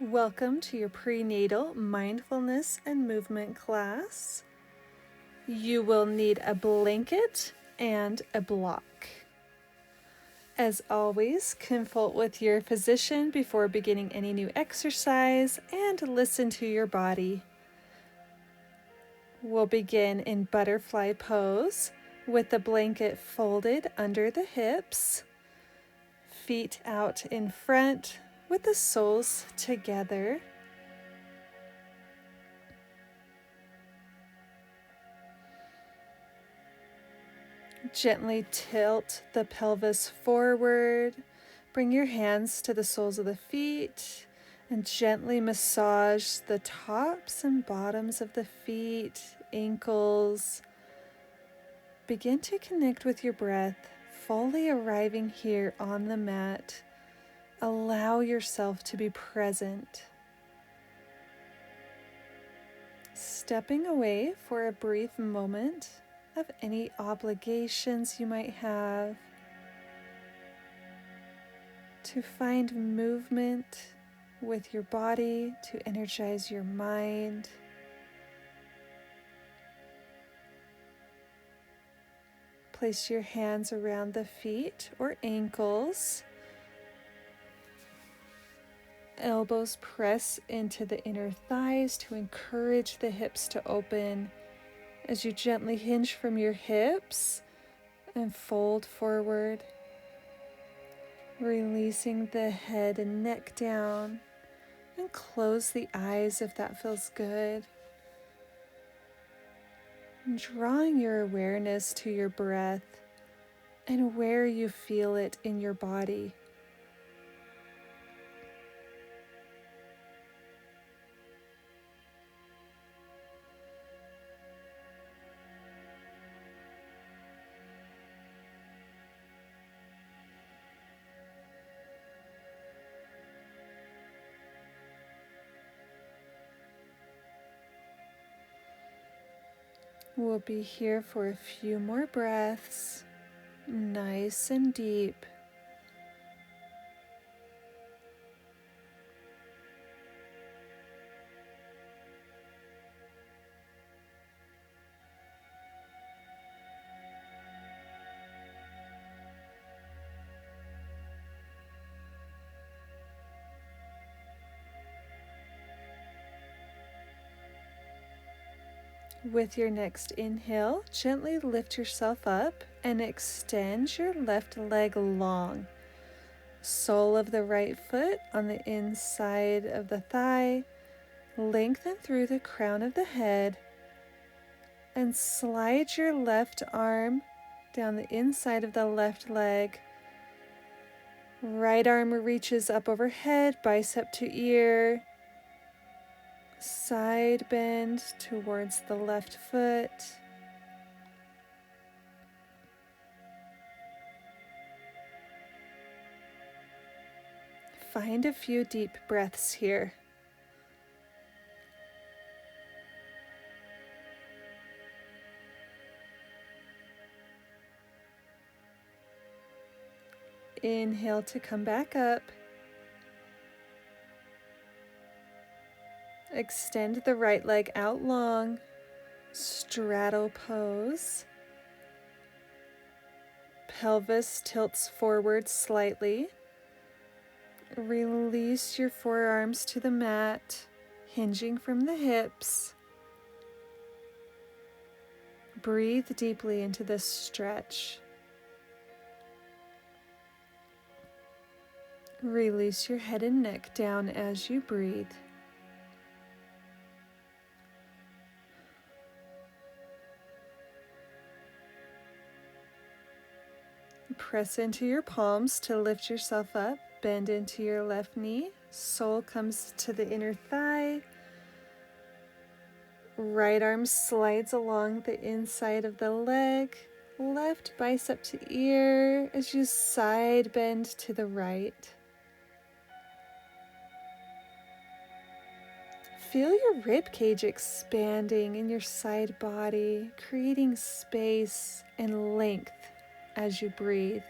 Welcome to your prenatal mindfulness and movement class. You will need a blanket and a block. As always, consult with your physician before beginning any new exercise and listen to your body. We'll begin in butterfly pose with the blanket folded under the hips, feet out in front with the soles together. Gently tilt the pelvis forward. Bring your hands to the soles of the feet and gently massage the tops and bottoms of the feet, ankles. Begin to connect with your breath, fully arriving here on the mat. Allow yourself to be present. Stepping away for a brief moment of any obligations you might have, to find movement with your body, to energize your mind. Place your hands around the feet or ankles. Elbows press into the inner thighs to encourage the hips to open as you gently hinge from your hips and fold forward, releasing the head and neck down, and close the eyes if that feels good. And drawing your awareness to your breath and where you feel it in your body. We'll be here for a few more breaths, nice and deep. With your next inhale, gently lift yourself up and extend your left leg long. Sole of the right foot on the inside of the thigh. Lengthen through the crown of the head and slide your left arm down the inside of the left leg. Right arm reaches up overhead, bicep to ear. Side bend towards the left foot. Find a few deep breaths here. Inhale to come back up. Extend the right leg out long. Straddle pose. Pelvis tilts forward slightly. Release your forearms to the mat, hinging from the hips. Breathe deeply into this stretch. Release your head and neck down as you breathe. Press into your palms to lift yourself up. Bend into your left knee. Sole comes to the inner thigh. Right arm slides along the inside of the leg. Left bicep to ear as you side bend to the right. Feel your rib cage expanding in your side body, creating space and length as you breathe.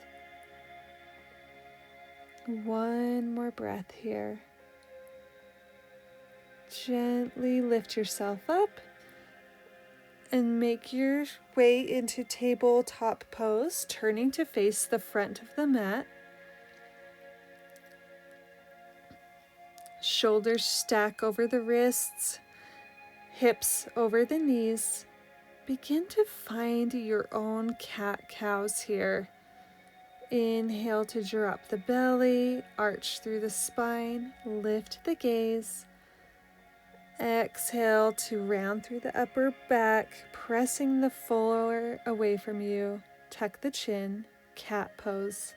One more breath here. Gently lift yourself up and make your way into tabletop pose, turning to face the front of the mat. Shoulders stack over the wrists, hips over the knees. Begin to find your own cat-cows here. Inhale to drop the belly, arch through the spine, lift the gaze. Exhale to round through the upper back, pressing the floor away from you. Tuck the chin, cat pose.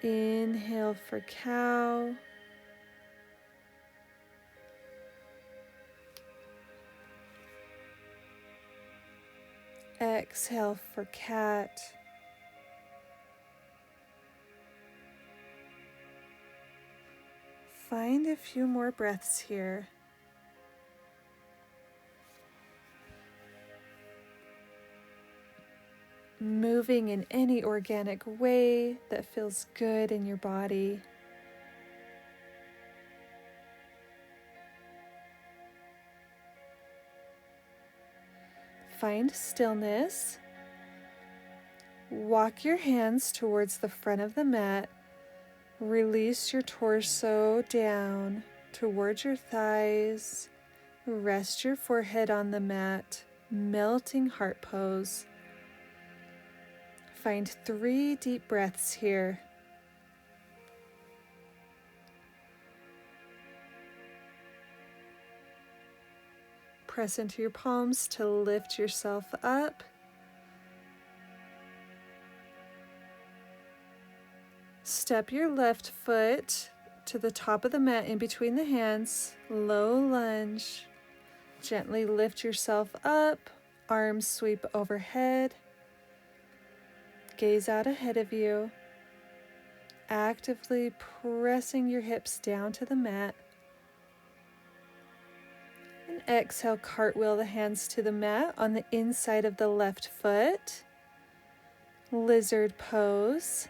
Inhale for cow. Exhale for cat. Find a few more breaths here. Moving in any organic way that feels good in your body. Find stillness. Walk your hands towards the front of the mat. Release your torso down towards your thighs. Rest your forehead on the mat, melting heart pose. Find 3 deep breaths here. Press into your palms to lift yourself up. Step your left foot to the top of the mat in between the hands, low lunge. Gently lift yourself up, arms sweep overhead. Gaze out ahead of you, actively pressing your hips down to the mat. And exhale, cartwheel the hands to the mat on the inside of the left foot. Lizard pose.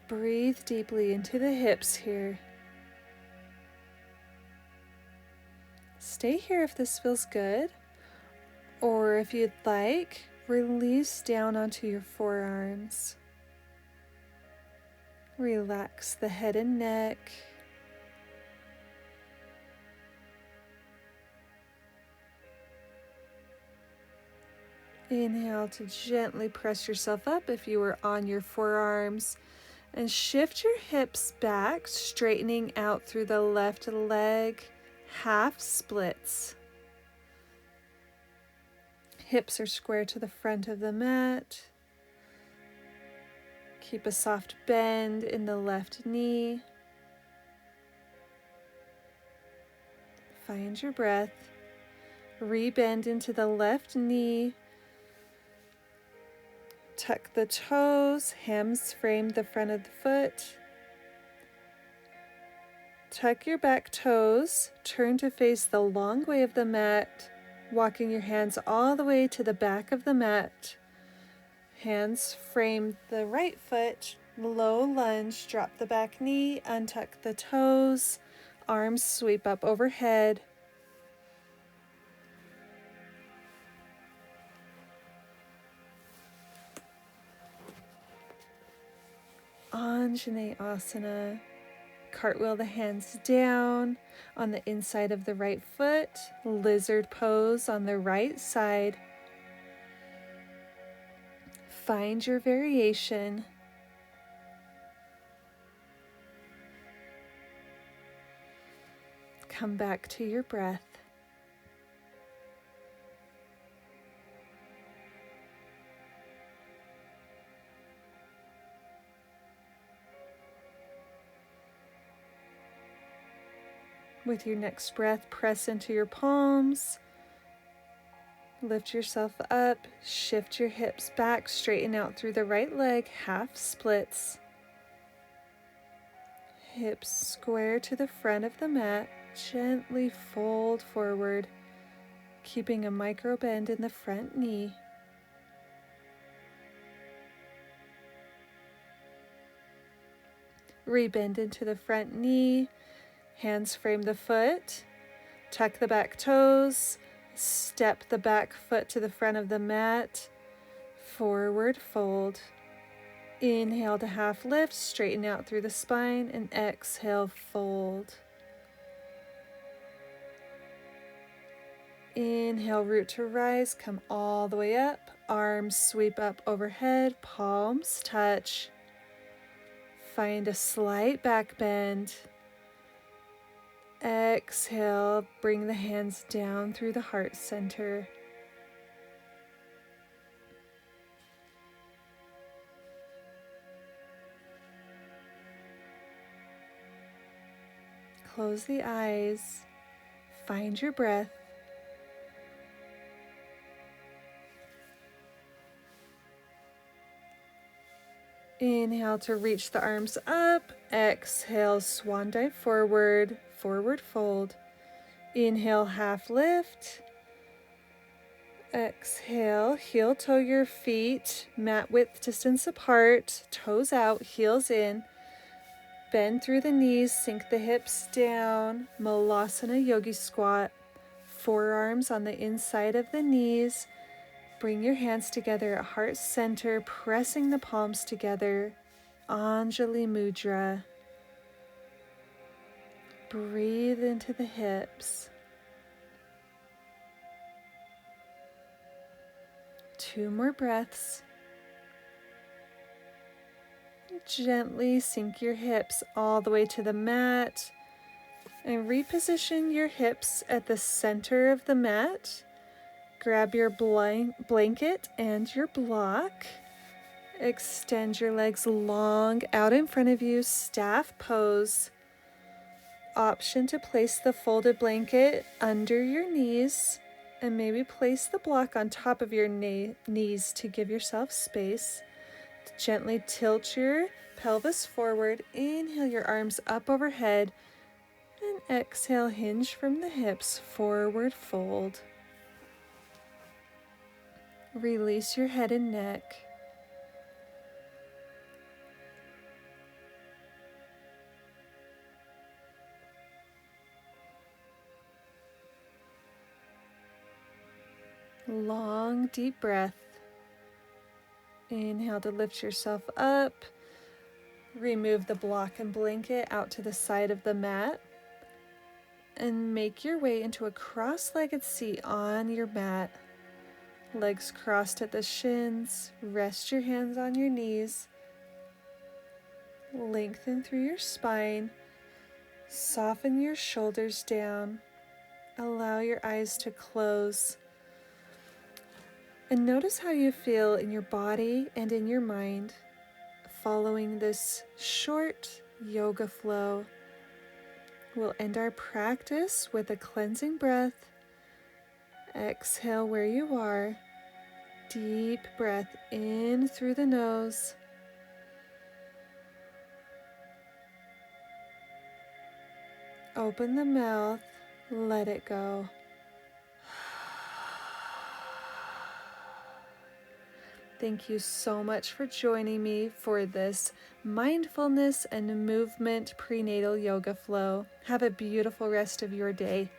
Breathe deeply into the hips here. Stay here if this feels good, or if you'd like, release down onto your forearms. Relax the head and neck. Inhale to gently press yourself up if you are on your forearms. And shift your hips back, straightening out through the left leg, half splits. Hips are square to the front of the mat. Keep a soft bend in the left knee. Find your breath. Rebend into the left knee. Tuck the toes, hams frame the front of the foot. Tuck your back toes, turn to face the long way of the mat, walking your hands all the way to the back of the mat. Hands frame the right foot, low lunge, drop the back knee, untuck the toes, arms sweep up overhead. Anjaneyasana. Cartwheel the hands down on the inside of the right foot. Lizard pose on the right side. Find your variation. Come back to your breath. With your next breath, press into your palms. Lift yourself up, shift your hips back, straighten out through the right leg, half splits. Hips square to the front of the mat, gently fold forward, keeping a micro bend in the front knee. Rebend into the front knee. Hands frame the foot. Tuck the back toes. Step the back foot to the front of the mat. Forward fold. Inhale to half lift, straighten out through the spine, and exhale, fold. Inhale, root to rise, come all the way up. Arms sweep up overhead, palms touch. Find a slight back bend. Exhale, bring the hands down through the heart center. Close the eyes. Find your breath. Inhale to reach the arms up. Exhale, swan dive forward, forward fold. Inhale, half lift. Exhale, heel toe your feet, mat width distance apart, toes out, heels in. Bend through the knees, sink the hips down. Malasana Yogi Squat. Forearms on the inside of the knees. Bring your hands together at heart center, pressing the palms together. Anjali Mudra. Breathe into the hips. 2 more breaths. Gently sink your hips all the way to the mat and reposition your hips at the center of the mat. Grab your blanket and your block. Extend your legs long out in front of you, staff pose. Option to place the folded blanket under your knees and maybe place the block on top of your knees to give yourself space. Gently tilt your pelvis forward. Inhale your arms up overhead and exhale, hinge from the hips, forward fold. Release your head and neck. Long, deep breath. Inhale to lift yourself up. Remove the block and blanket out to the side of the mat. And make your way into a cross-legged seat on your mat. Legs crossed at the shins. Rest your hands on your knees. Lengthen through your spine. Soften your shoulders down. Allow your eyes to close. And notice how you feel in your body and in your mind following this short yoga flow. We'll end our practice with a cleansing breath. Exhale where you are. Deep breath in through the nose. Open the mouth. Let it go. Thank you so much for joining me for this mindfulness and movement prenatal yoga flow. Have a beautiful rest of your day.